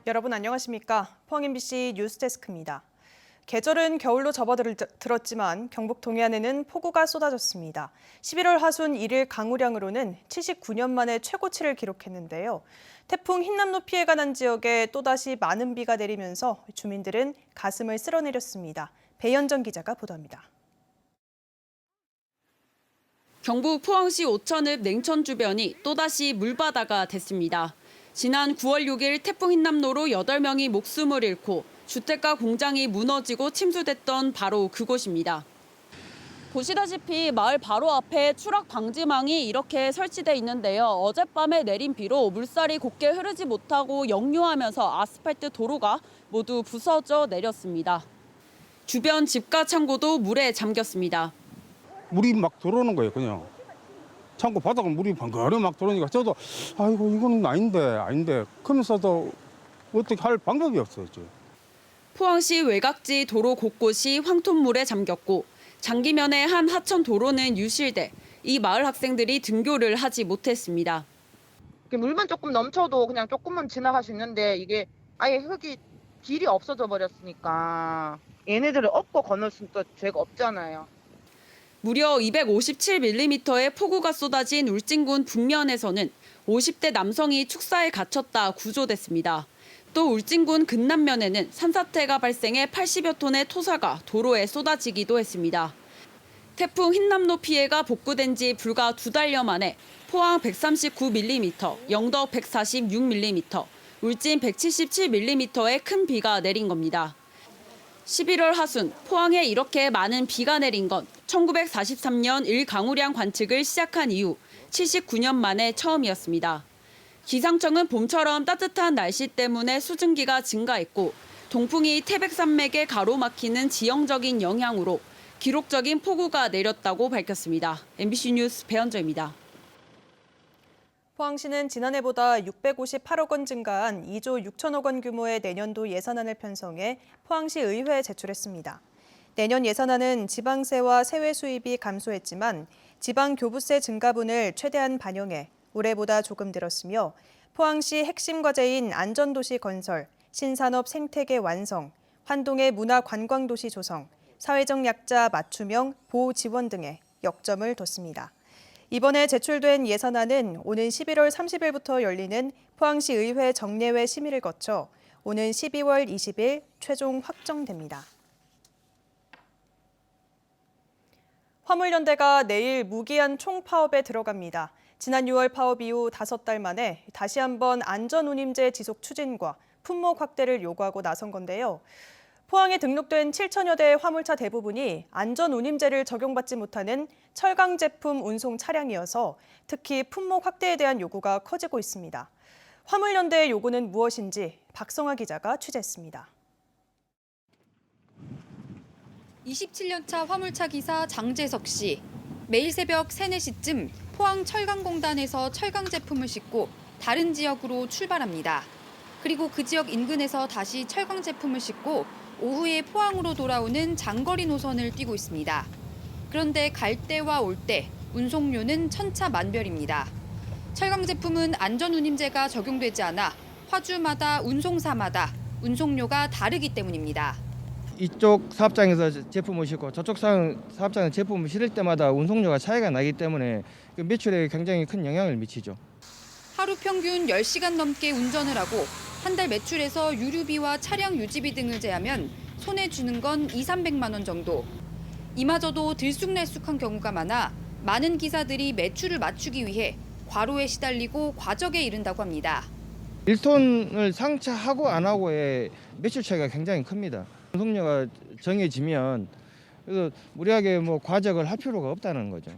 여러분 안녕하십니까? 포항 MBC 뉴스데스크입니다. 계절은 겨울로 접어들었지만 경북 동해안에는 폭우가 쏟아졌습니다. 11월 하순 1일 강우량으로는 79년 만에 최고치를 기록했는데요. 태풍 흰남노 피해가 난 지역에 또다시 많은 비가 내리면서 주민들은 가슴을 쓸어내렸습니다. 배현정 기자가 보도합니다. 경북 포항시 오천읍 냉천 주변이 또다시 물바다가 됐습니다. 지난 9월 6일 태풍 흰남노로 8명이 목숨을 잃고 주택과 공장이 무너지고 침수됐던 바로 그곳입니다. 보시다시피 마을 바로 앞에 추락 방지망이 이렇게 설치돼 있는데요. 어젯밤에 내린 비로 물살이 곱게 흐르지 못하고 역류하면서 아스팔트 도로가 모두 부서져 내렸습니다. 주변 집과 창고도 물에 잠겼습니다. 물이 막 들어오는 거예요, 그냥. 창고 바닥은 물이 방거리 막 들어오니까 저도 아이고 이거는 아닌데 그러면서도 어떻게 할 방법이 없어요, 지금. 포항시 외곽지 도로 곳곳이 황토물에 잠겼고 장기면의 한 하천 도로는 유실돼 이 마을 학생들이 등교를 하지 못했습니다. 물만 조금 넘쳐도 그냥 조금만 지나갈 수 있는데 이게 아예 흙이 길이 없어져 버렸으니까 얘네들을 업고 건널 수는 또 죄가 없잖아요. 무려 257mm의 폭우가 쏟아진 울진군 북면에서는 50대 남성이 축사에 갇혔다 구조됐습니다. 또 울진군 근남면에는 산사태가 발생해 80여 톤의 토사가 도로에 쏟아지기도 했습니다. 태풍 흰남노 피해가 복구된 지 불과 2달여 만에 포항 139mm, 영덕 146mm, 울진 177mm의 큰 비가 내린 겁니다. 11월 하순 포항에 이렇게 많은 비가 내린 건 1943년 1강우량 관측을 시작한 이후 79년 만에 처음이었습니다. 기상청은 봄처럼 따뜻한 날씨 때문에 수증기가 증가했고 동풍이 태백산맥에 가로막히는 지형적인 영향으로 기록적인 폭우가 내렸다고 밝혔습니다. MBC 뉴스 배현정입니다. 포항시는 지난해보다 658억 원 증가한 2조 6천억 원 규모의 내년도 예산안을 편성해 포항시 의회에 제출했습니다. 내년 예산안은 지방세와 세외 수입이 감소했지만 지방교부세 증가분을 최대한 반영해 올해보다 조금 늘었으며 포항시 핵심 과제인 안전도시 건설, 신산업 생태계 완성, 환동의 문화관광도시 조성, 사회적 약자 맞춤형 보호 지원 등에 역점을 뒀습니다. 이번에 제출된 예산안은 오는 11월 30일부터 열리는 포항시 의회 정례회 심의를 거쳐 오는 12월 20일 최종 확정됩니다. 화물연대가 내일 무기한 총파업에 들어갑니다. 지난 6월 파업 이후 5달 만에 다시 한번 안전운임제 지속 추진과 품목 확대를 요구하고 나선 건데요. 포항에 등록된 7천여 대의 화물차 대부분이 안전운임제를 적용받지 못하는 철강 제품 운송 차량이어서 특히 품목 확대에 대한 요구가 커지고 있습니다. 화물연대의 요구는 무엇인지 박성아 기자가 취재했습니다. 27년차 화물차 기사 장재석 씨. 매일 새벽 3, 4시쯤 포항 철강공단에서 철강 제품을 싣고 다른 지역으로 출발합니다. 그리고 그 지역 인근에서 다시 철강 제품을 싣고 오후에 포항으로 돌아오는 장거리 노선을 띄고 있습니다. 그런데 갈 때와 올 때 운송료는 천차만별입니다. 철강 제품은 안전운임제가 적용되지 않아 화주마다 운송사마다 운송료가 다르기 때문입니다. 이쪽 사업장에서 제품을 싣고 저쪽 사업장에서 제품을 실을 때마다 운송료가 차이가 나기 때문에 매출에 굉장히 큰 영향을 미치죠. 하루 평균 10시간 넘게 운전을 하고 한 달 매출에서 유류비와 차량 유지비 등을 제하면 손에 쥐는 건 200~300만 원 정도. 이마저도 들쑥날쑥한 경우가 많아 많은 기사들이 매출을 맞추기 위해 과로에 시달리고 과적에 이른다고 합니다. 1톤을 상차하고 안 하고의 매출 차이가 굉장히 큽니다. 운송료가 정해지면 그래서 무리하게 과적을 할 필요가 없다는 거죠.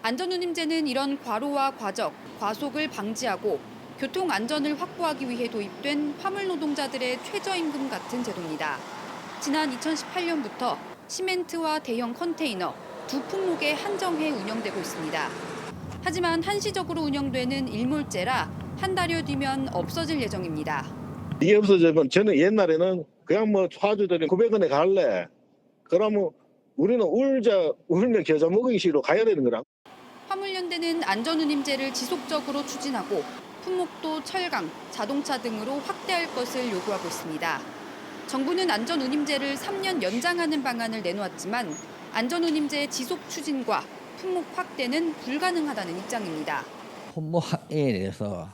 안전운임제는 이런 과로와 과적, 과속을 방지하고 교통 안전을 확보하기 위해 도입된 화물 노동자들의 최저임금 같은 제도입니다. 지난 2018년부터 시멘트와 대형 컨테이너 두 품목에 한정해 운영되고 있습니다. 하지만 한시적으로 운영되는 일몰제라 한 달여 뒤면 없어질 예정입니다. 이게 없어지면 저는 옛날에는 그냥 화주들이 900원에 갈래. 그러면 우리는 울면 겨자 먹이시로 가야 되는 거라. 화물연대는 안전운임제를 지속적으로 추진하고 품목도 철강, 자동차 등으로 확대할 것을 요구하고 있습니다. 정부는 안전운임제를 3년 연장하는 방안을 내놓았지만 안전운임제 지속 추진과 품목 확대는 불가능하다는 입장입니다. 품목 확대에 대해서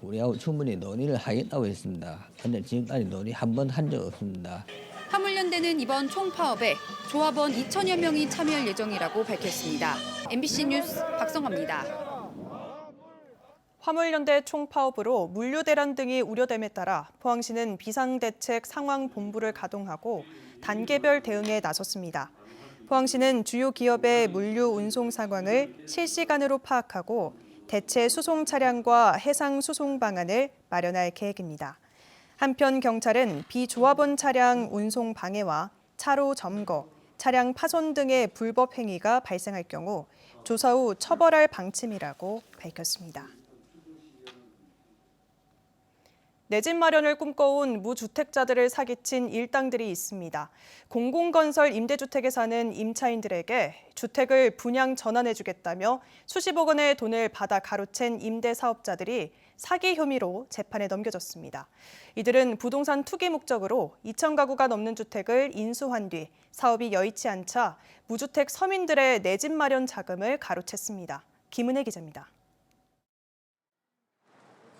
우리하고 충분히 논의를 하겠다고 했습니다. 그런데 지금까지 논의 한 번 한 적 없습니다. 화물연대는 이번 총파업에 조합원 2천여 명이 참여할 예정이라고 밝혔습니다. MBC 뉴스 박성화입니다. 화물연대 총파업으로 물류 대란 등이 우려됨에 따라 포항시는 비상대책 상황본부를 가동하고 단계별 대응에 나섰습니다. 포항시는 주요 기업의 물류 운송 상황을 실시간으로 파악하고 대체 수송 차량과 해상 수송 방안을 마련할 계획입니다. 한편 경찰은 비조합원 차량 운송 방해와 차로 점거, 차량 파손 등의 불법 행위가 발생할 경우 조사 후 처벌할 방침이라고 밝혔습니다. 내 집 마련을 꿈꿔온 무주택자들을 사기친 일당들이 있습니다. 공공건설 임대주택에 사는 임차인들에게 주택을 분양 전환해주겠다며 수십억 원의 돈을 받아 가로챈 임대사업자들이 사기 혐의로 재판에 넘겨졌습니다. 이들은 부동산 투기 목적으로 2,000가구가 넘는 주택을 인수한 뒤 사업이 여의치 않자 무주택 서민들의 내 집 마련 자금을 가로챘습니다. 김은혜 기자입니다.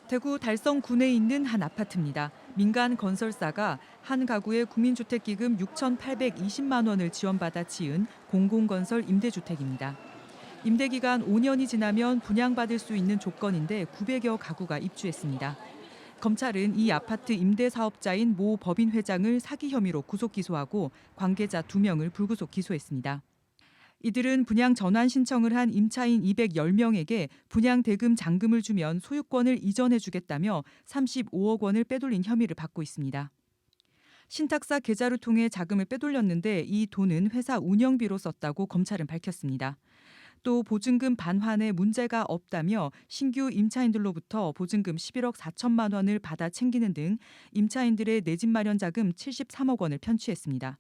대구 달성군에 있는 한 아파트입니다. 민간 건설사가 한 가구에 국민주택기금 6,820만 원을 지원받아 지은 공공건설 임대주택입니다. 임대기간 5년이 지나면 분양받을 수 있는 조건인데 900여 가구가 입주했습니다. 검찰은 이 아파트 임대사업자인 모 법인 회장을 사기 혐의로 구속 기소하고 관계자 2명을 불구속 기소했습니다. 이들은 분양 전환 신청을 한 임차인 210명에게 분양 대금 잔금을 주면 소유권을 이전해주겠다며 35억 원을 빼돌린 혐의를 받고 있습니다. 신탁사 계좌를 통해 자금을 빼돌렸는데 이 돈은 회사 운영비로 썼다고 검찰은 밝혔습니다. 또 보증금 반환에 문제가 없다며 신규 임차인들로부터 보증금 11억 4천만 원을 받아 챙기는 등 임차인들의 내 집 마련 자금 73억 원을 편취했습니다.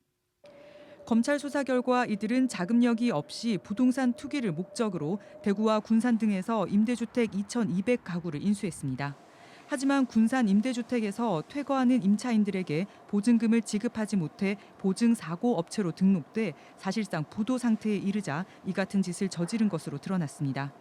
검찰 수사 결과 이들은 자금력이 없이 부동산 투기를 목적으로 대구와 군산 등에서 임대주택 2,200가구를 인수했습니다. 하지만 군산 임대주택에서 퇴거하는 임차인들에게 보증금을 지급하지 못해 보증사고 업체로 등록돼 사실상 부도 상태에 이르자 이 같은 짓을 저지른 것으로 드러났습니다.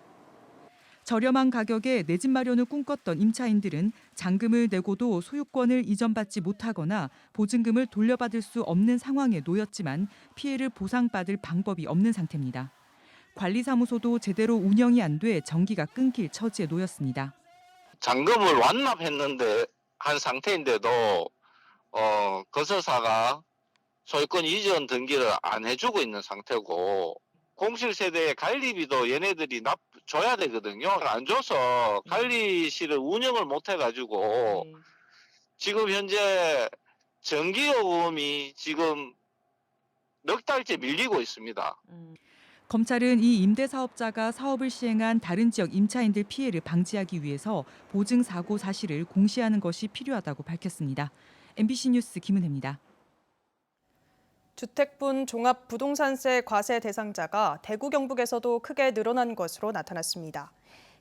저렴한 가격에 내 집 마련을 꿈꿨던 임차인들은 잔금을 내고도 소유권을 이전받지 못하거나 보증금을 돌려받을 수 없는 상황에 놓였지만 피해를 보상받을 방법이 없는 상태입니다. 관리사무소도 제대로 운영이 안 돼 전기가 끊길 처지에 놓였습니다. 잔금을 완납했는데 한 상태인데도 건설사가 소유권 이전 등기를 안 해주고 있는 상태고 공실세대 관리비도 얘네들이 줘야 되거든요. 안 줘서 관리실을 운영을 못 해가지고 지금 현재 전기요금이 지금 넉 달째 밀리고 있습니다. 검찰은 이 임대사업자가 사업을 시행한 다른 지역 임차인들 피해를 방지하기 위해서 보증사고 사실을 공시하는 것이 필요하다고 밝혔습니다. MBC 뉴스 김은혜입니다. 주택분 종합부동산세 과세 대상자가 대구 경북에서도 크게 늘어난 것으로 나타났습니다.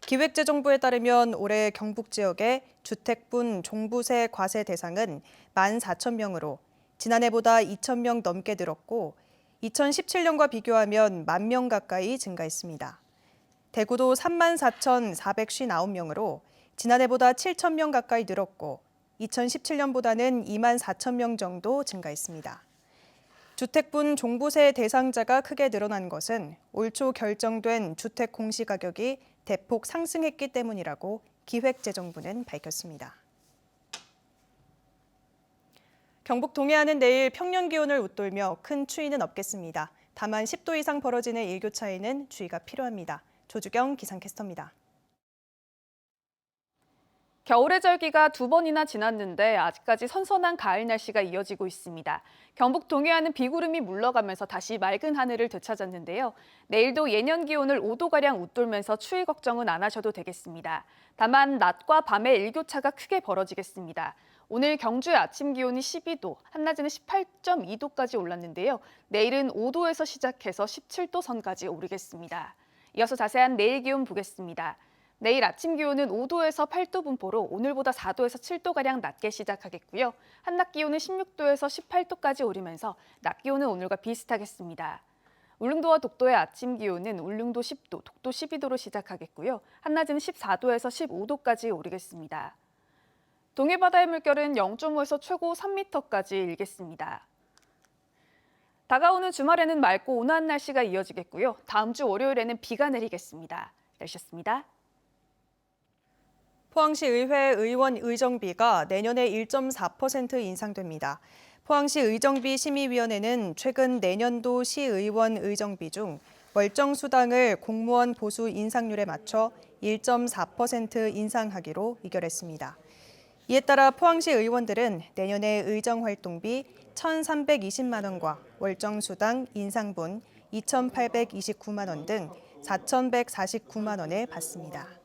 기획재정부에 따르면 올해 경북 지역의 주택분 종부세 과세 대상은 14,000명으로 지난해보다 2,000명 넘게 늘었고 2017년과 비교하면 10,000명 가까이 증가했습니다. 대구도 34,459명으로 지난해보다 7,000명 가까이 늘었고 2017년보다는 24,000명 정도 증가했습니다. 주택분 종부세 대상자가 크게 늘어난 것은 올 초 결정된 주택 공시가격이 대폭 상승했기 때문이라고 기획재정부는 밝혔습니다. 경북 동해안은 내일 평년 기온을 웃돌며 큰 추위는 없겠습니다. 다만 10도 이상 벌어지는 일교차에는 주의가 필요합니다. 조주경 기상캐스터입니다. 겨울의 절기가 2번이나 지났는데 아직까지 선선한 가을 날씨가 이어지고 있습니다. 경북 동해안은 비구름이 물러가면서 다시 맑은 하늘을 되찾았는데요. 내일도 예년 기온을 5도가량 웃돌면서 추위 걱정은 안 하셔도 되겠습니다. 다만 낮과 밤의 일교차가 크게 벌어지겠습니다. 오늘 경주의 아침 기온이 12도, 한낮에는 18.2도까지 올랐는데요. 내일은 5도에서 시작해서 17도 선까지 오르겠습니다. 이어서 자세한 내일 기온 보겠습니다. 내일 아침 기온은 5도에서 8도 분포로 오늘보다 4도에서 7도가량 낮게 시작하겠고요. 한낮 기온은 16도에서 18도까지 오르면서 낮 기온은 오늘과 비슷하겠습니다. 울릉도와 독도의 아침 기온은 울릉도 10도, 독도 12도로 시작하겠고요. 한낮은 14도에서 15도까지 오르겠습니다. 동해 바다의 물결은 0.5에서 최고 3m까지 일겠습니다. 다가오는 주말에는 맑고 온화한 날씨가 이어지겠고요. 다음 주 월요일에는 비가 내리겠습니다. 날씨였습니다. 포항시 의회 의원 의정비가 내년에 1.4% 인상됩니다. 포항시 의정비 심의위원회는 최근 내년도 시의원 의정비 중 월정수당을 공무원 보수 인상률에 맞춰 1.4% 인상하기로 의결했습니다. 이에 따라 포항시 의원들은 내년에 의정활동비 1,320만 원과 월정수당 인상분 2,829만 원 등 4,149만 원을 받습니다.